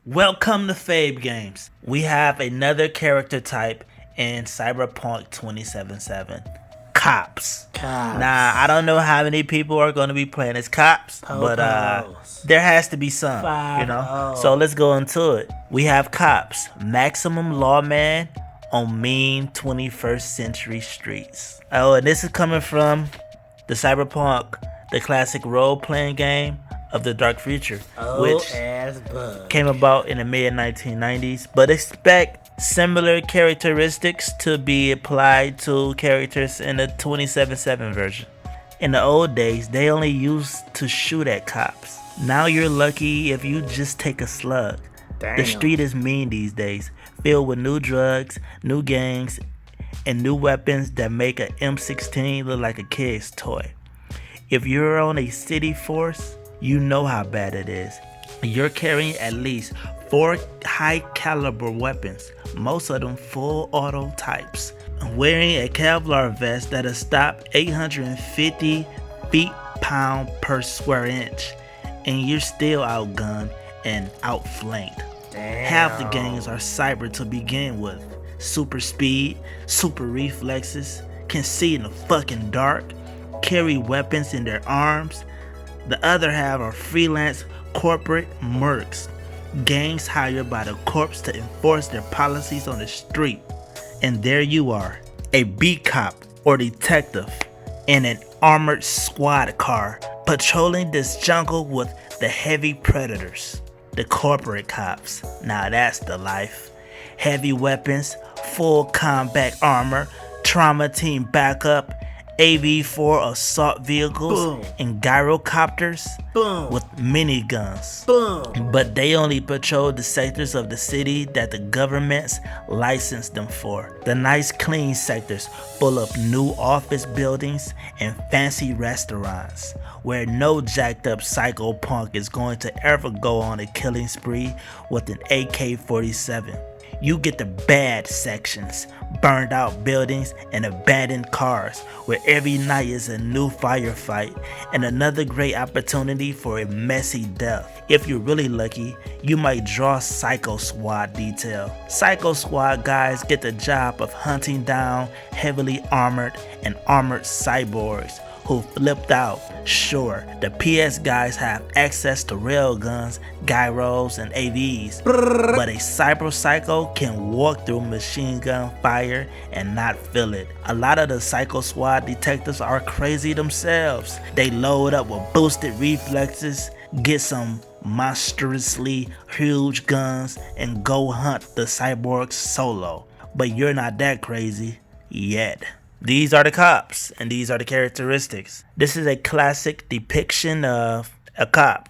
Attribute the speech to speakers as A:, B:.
A: Welcome to Fabe Games. We have another character type in Cyberpunk 2077. Cops. Now, I don't know how many people are going to be playing as cops, but there has to be some, So let's go into it. We have cops. Maximum lawman on mean 21st century streets. Oh, and this is coming from the Cyberpunk, the classic role-playing game of the dark future, which came about in the mid 1990s, but expect similar characteristics to be applied to characters in the 2077 version. In the old days, they only used to shoot at cops. Now you're lucky if you just take a slug.
B: Damn.
A: The street is mean these days, filled with new drugs, new gangs, and new weapons that make an M16 look like a kid's toy. If you're on a city force, you know how bad it is. You're carrying at least 4 high caliber weapons, most of them full auto types. Wearing a Kevlar vest that'll stop 850 feet-pound per square inch, and you're still outgunned and outflanked. Half the gangs are cyber to begin with. Super speed, super reflexes, can see in the fucking dark, carry weapons in their arms. The other half are freelance corporate mercs, gangs hired by the corps to enforce their policies on the street. And there you are, a beat cop or detective in an armored squad car, patrolling this jungle with the heavy predators, the corporate cops. Now that's the life. Heavy weapons, full combat armor, trauma team backup, AV-4 assault vehicles,
B: Boom.
A: and gyrocopters
B: Boom.
A: with miniguns.
B: Boom.
A: But they only patrol the sectors of the city that the governments licensed them for. The nice clean sectors full of new office buildings and fancy restaurants, where no jacked up psychopunk is going to ever go on a killing spree with an AK-47. You get the bad sections, burned out buildings and abandoned cars, where every night is a new firefight and another great opportunity for a messy death. If you're really lucky, you might draw Psycho Squad detail. Psycho Squad guys get the job of hunting down heavily armored and armored cyborgs who flipped out. Sure, the PS guys have access to railguns, gyros, and AVs, but a cyber psycho can walk through machine gun fire and not feel it. A lot of the Psycho Squad detectives are crazy themselves. They load up with boosted reflexes, get some monstrously huge guns, and go hunt the cyborgs solo. But you're not that crazy yet. These are the cops, and these are the characteristics. This is a classic depiction of a cop.